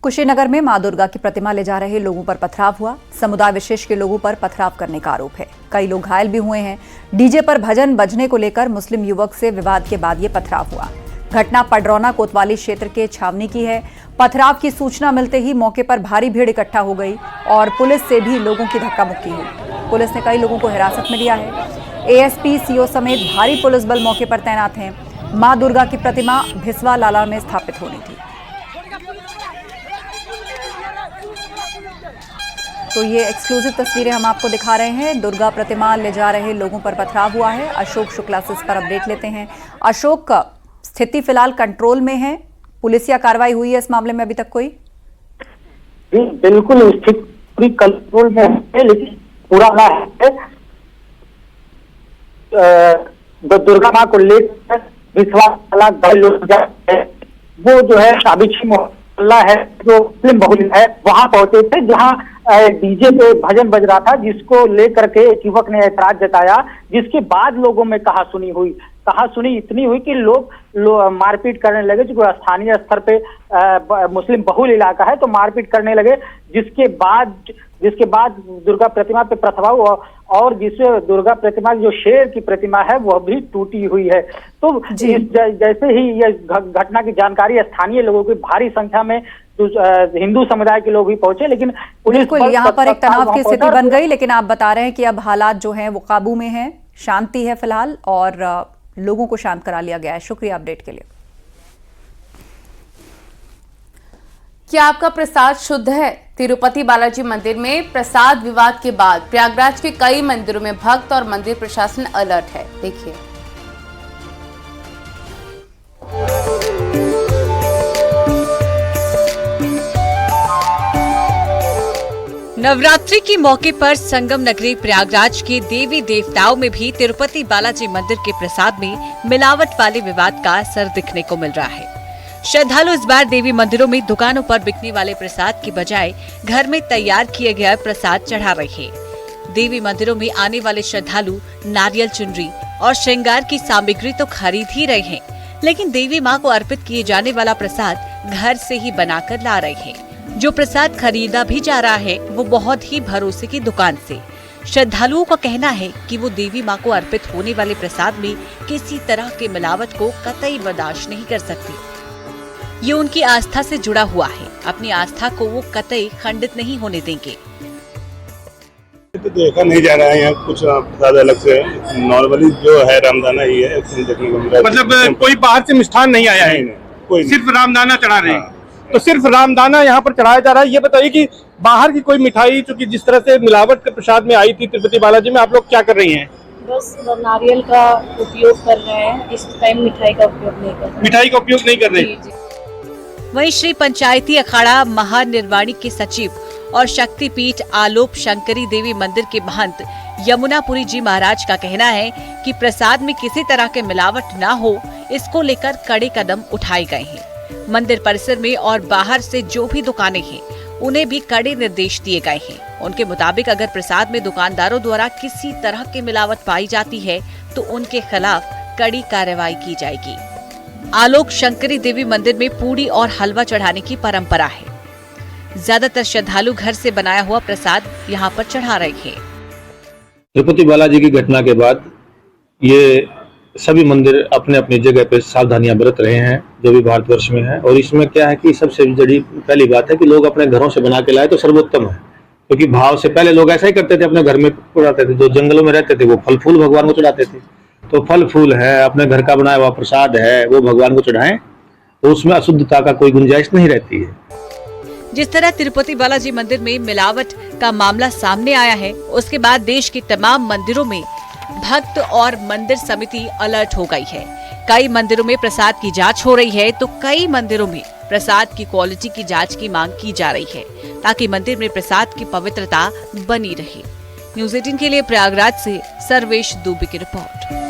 कुशीनगर में मां दुर्गा की प्रतिमा ले जा रहे लोगों पर पथराव हुआ। समुदाय विशेष के लोगों पर पथराव करने का आरोप है। कई लोग घायल भी हुए हैं। डीजे पर भजन बजने को लेकर मुस्लिम युवक से विवाद के बाद ये पथराव हुआ। घटना पडरौना कोतवाली क्षेत्र के छावनी की है। पथराव की सूचना मिलते ही मौके पर भारी भीड़ इकट्ठा हो गई और पुलिस से भी लोगों की धक्का मुक्की हुई। पुलिस ने कई लोगों को हिरासत में लिया है। एएसपी, सीओ समेत भारी पुलिस बल मौके पर तैनात हैं। मां दुर्गा की प्रतिमा भिसवा लाला में स्थापित होनी थी। तो ये एक्सक्लूसिव तस्वीरें हम आपको दिखा रहे हैं। दुर्गा प्रतिमा ले जा रहे लोगों पर पथराव हुआ है। अशोक शुक्ला से इस पर अपडेट लेते हैं। अशोक, स्थिति फिलहाल कंट्रोल में है। पुलिसिया कार्रवाई हुई है इस मामले में अभी तक कोई? बिल्कुल स्थिति कंट्रोल में है, लेकिन पूरा है दुर्गा माँ को लेकर विश्वास लोग वो जो है साबिशी मोहल्ला है जो मुस्लिम बहुल है वहां पहुंचे थे, जहां डीजे पे भजन बज रहा था, जिसको लेकर के एक युवक ने ऐतराज जताया, जिसके बाद लोगों में कहासुनी इतनी हुई कि लोग मारपीट करने लगे। जो स्थानीय स्तर पे मुस्लिम बहुल इलाका है तो मारपीट करने लगे, जिसके बाद दुर्गा प्रतिमा पे पथराव और जिससे दुर्गा प्रतिमा जो शेर की प्रतिमा है वह भी टूटी हुई है। तो जैसे ही यह घटना की जानकारी स्थानीय लोगों की भारी संख्या में हिंदू समुदाय के लोग भी पहुंचे, लेकिन पुलिस यहाँ पर एक तनाव की स्थिति बन गई। लेकिन आप बता रहे हैं कि अब हालात जो हैं वो काबू में हैं, शांति है फिलहाल और लोगों को शांत करा लिया गया है। शुक्रिया अपडेट के लिए। क्या आपका प्रसाद शुद्ध है? तिरुपति बालाजी मंदिर में प्रसाद विवाद के बाद प्रयागराज के कई मंदिरों में भक्त और मंदिर प्रशासन अलर्ट है। देखिए। नवरात्रि के मौके पर संगम नगरी प्रयागराज के देवी देवताओं में भी तिरुपति बालाजी मंदिर के प्रसाद में मिलावट वाले विवाद का असर दिखने को मिल रहा है। श्रद्धालु इस बार देवी मंदिरों में दुकानों पर बिकने वाले प्रसाद की बजाय घर में तैयार किए गए प्रसाद चढ़ा रहे हैं। देवी मंदिरों में आने वाले श्रद्धालु नारियल चुनरी और श्रृंगार की सामग्री तो खरीद ही रहे हैं, लेकिन देवी माँ को अर्पित किए जाने वाला प्रसाद घर से ही बनाकर ला रहे हैं। जो प्रसाद खरीदा भी जा रहा है वो बहुत ही भरोसे की दुकान से। श्रद्धालुओं का कहना है कि वो देवी माँ को अर्पित होने वाले प्रसाद में किसी तरह के मिलावट को कतई बर्दाश्त नहीं कर सकते। ये उनकी आस्था से जुड़ा हुआ है। अपनी आस्था को वो कतई खंडित नहीं होने देंगे। तो देखा नहीं जा रहा है यहाँ कुछ प्रसाद अलग से, नॉर्मली जो है रामदाना ही है देखने को मिला। मतलब कोई बाहर से मिष्ठान नहीं आया है? कोई सिर्फ रामदाना चढ़ा रहे हैं। हाँ। तो सिर्फ रामदाना यहाँ पर चढ़ाया जा रहा है। ये बताइए कि बाहर की कोई मिठाई, चूंकि जिस तरह से मिलावट के प्रसाद में आई थी तिरुपति बालाजी में, आप लोग क्या कर रही हैं? बस नारियल का उपयोग कर रहे हैं इस टाइम, मिठाई का उपयोग नहीं कर रहे। वहीं श्री पंचायती अखाड़ा महानिर्वाणी के सचिव और शक्तिपीठ आलोप शंकरी देवी मंदिर के महंत यमुनापुरी जी महाराज का कहना है कि प्रसाद में किसी तरह के मिलावट न हो, इसको लेकर कड़े कदम उठाए गए हैं। मंदिर परिसर में और बाहर से जो भी दुकानें हैं उन्हें भी कड़े निर्देश दिए गए हैं। उनके मुताबिक अगर प्रसाद में दुकानदारों द्वारा किसी तरह की मिलावट पाई जाती है तो उनके खिलाफ कड़ी कार्रवाई की जाएगी। आलोक शंकरी देवी मंदिर में पूड़ी और हलवा चढ़ाने की परंपरा है। ज्यादातर श्रद्धालु घर से बनाया हुआ प्रसाद यहाँ पर चढ़ा रहे हैं। तिरुपति बालाजी की घटना के बाद ये सभी मंदिर अपने अपनी जगह पे सावधानियां बरत रहे हैं जो भी भारतवर्ष में है। और इसमें क्या है कि सबसे बड़ी पहली बात है कि लोग अपने घरों से बना के लाए तो सर्वोत्तम है, क्योंकि भाव से पहले लोग ऐसा ही करते थे, अपने घर में चढ़ाते थे। जो जंगलों में रहते थे वो फल फूल भगवान को चढ़ाते थे। तो फल फूल है, अपने घर का बनाया हुआ प्रसाद है, वो भगवान को चढ़ाएं तो उसमें अशुद्धता का कोई गुंजाइश नहीं रहती है। जिस तरह तिरुपति बालाजी मंदिर में मिलावट का मामला सामने आया है, उसके बाद देश के तमाम मंदिरों में भक्त और मंदिर समिति अलर्ट हो गई है। कई मंदिरों में प्रसाद की जांच हो रही है तो कई मंदिरों में प्रसाद की क्वालिटी की जांच की मांग की जा रही है, ताकि मंदिर में प्रसाद की पवित्रता बनी रहे। न्यूज़ 18 के लिए प्रयागराज से सर्वेश दुबे की रिपोर्ट।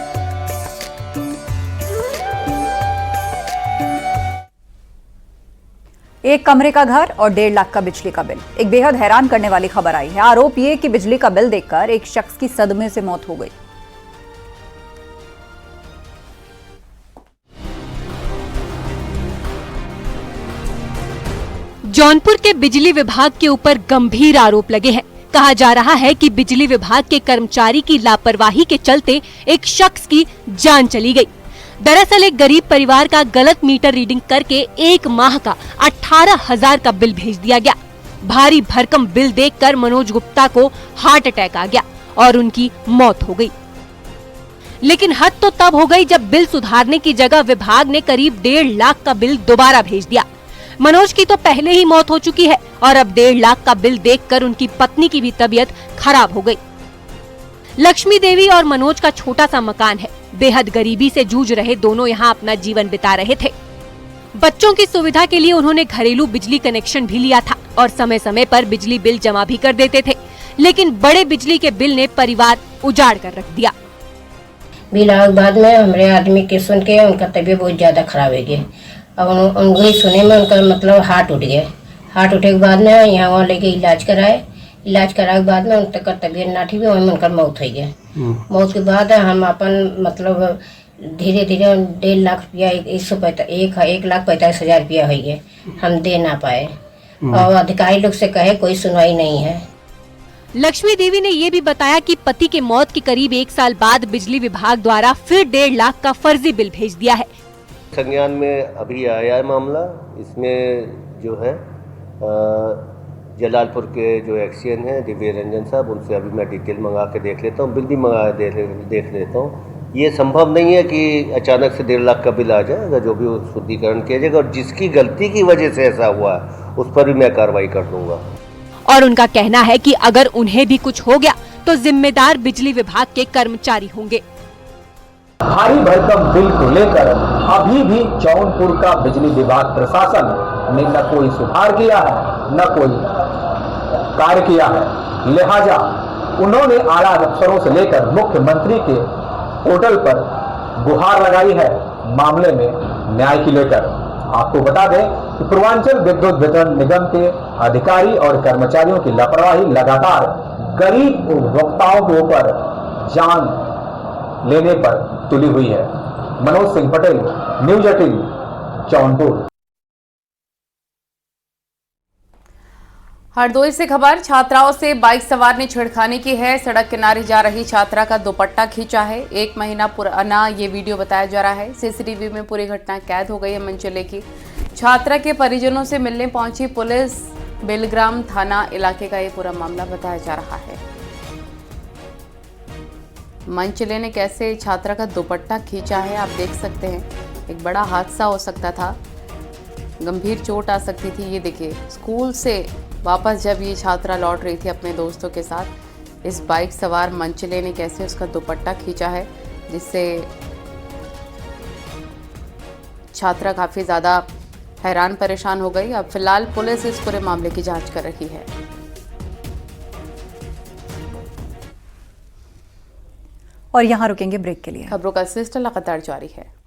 एक कमरे का घर और 1.5 लाख का बिजली का बिल। एक बेहद हैरान करने वाली खबर आई है। आरोप ये कि बिजली का बिल देखकर एक शख्स की सदमे से मौत हो गई। जौनपुर के बिजली विभाग के ऊपर गंभीर आरोप लगे हैं। कहा जा रहा है कि बिजली विभाग के कर्मचारी की लापरवाही के चलते एक शख्स की जान चली गई। दरअसल एक गरीब परिवार का गलत मीटर रीडिंग करके 1 माह का 18,000 का बिल भेज दिया गया। भारी भरकम बिल देखकर मनोज गुप्ता को हार्ट अटैक आ गया और उनकी मौत हो गई। लेकिन हद तो तब हो गई जब बिल सुधारने की जगह विभाग ने करीब 1.5 लाख का बिल दोबारा भेज दिया। मनोज की तो पहले ही मौत हो चुकी है और अब 1.5 लाख का बिल देखकर उनकी पत्नी की भी तबीयत खराब हो गई। लक्ष्मी देवी और मनोज का छोटा सा मकान है। बेहद गरीबी से जूझ रहे दोनों यहाँ अपना जीवन बिता रहे थे। बच्चों की सुविधा के लिए उन्होंने घरेलू बिजली कनेक्शन भी लिया था और समय समय पर बिजली बिल जमा भी कर देते थे। लेकिन बड़े बिजली के बिल ने परिवार उजाड़ कर रख दिया। बिल आने के बाद में हमारे आदमी के सुन के उनका तबीयत बहुत ज्यादा खराब हो गई। अब उनकी सुने में उनका मतलब हार्ट उठ गया। हार्ट उठे के बाद में यहाँ वहाँ लेके इलाज कराए। इलाज कराए के बाद में उनका तबीयत ना ठीक हुई, उनका मौत हो गया। मौत के बाद हम अपन मतलब धीरे धीरे 1.5 लाख रुपया 1,45,000 रुपया हो गया, हम दे ना पाए और अधिकारी लोग से कहे कोई सुनवाई नहीं है। लक्ष्मी देवी ने ये भी बताया कि पति के मौत के करीब 1 साल बाद बिजली विभाग द्वारा फिर 1.5 लाख का फर्जी बिल भेज दिया है। संज्ञान में अभी आया है मामला। इसमें जो है जलालपुर के जो एक्सीएन है दिव्य रंजन साहब, उनसे अभी मैं डिटेल मंगा के देख लेता हूँ, बिल भी मंगा देख लेता हूँ। ये संभव नहीं है कि अचानक से 1.5 लाख का बिल आ जाए। अगर जो भी शुद्धिकरण किया जाएगा और जिसकी गलती की वजह से ऐसा हुआ है उस पर भी मैं कार्रवाई कर दूंगा। और उनका कहना है कि अगर उन्हें भी कुछ हो गया तो जिम्मेदार बिजली विभाग के कर्मचारी होंगे। भारी भरकम बिल को लेकर अभी भी जौनपुर का बिजली विभाग प्रशासन ने न कोई सुधार किया है, न कोई कार्य किया है। लिहाजा उन्होंने आला अफसरों से लेकर मुख्यमंत्री के पोर्टल पर गुहार लगाई है मामले में न्याय की लेकर। आपको बता दें कि पूर्वांचल विद्युत वितरण निगम के अधिकारी और कर्मचारियों की लापरवाही लगातार गरीब उपभोक्ताओं के ऊपर जान लेने पर तुली हुई है। मनोज सिंह पटेल, न्यूज 18 जौनपुर। हरदोई से खबर, छात्राओं से बाइक सवार ने छेड़खानी की है। सड़क किनारे जा रही छात्रा का दुपट्टा खींचा है। 1 महीना पुराना ये वीडियो बताया जा रहा है। सीसीटीवी में पूरी घटना कैद हो गई है मनचले की। छात्रा के परिजनों से मिलने पहुंची पुलिस। बेलग्राम थाना इलाके का ये पूरा मामला बताया जा रहा है। मनचले ने कैसे छात्रा का दुपट्टा खींचा है आप देख सकते हैं। एक बड़ा हादसा हो सकता था, गंभीर चोट आ सकती थी। ये देखिए, स्कूल से वापस जब ये छात्रा लौट रही थी अपने दोस्तों के साथ, इस बाइक सवार मनचले ने कैसे उसका दुपट्टा खींचा है, जिससे छात्रा काफ़ी ज़्यादा हैरान परेशान हो गई। अब फिलहाल पुलिस इस पूरे मामले की जांच कर रही है। और यहाँ रुकेंगे ब्रेक के लिए। खबरों का सिलसिला लगातार जारी है।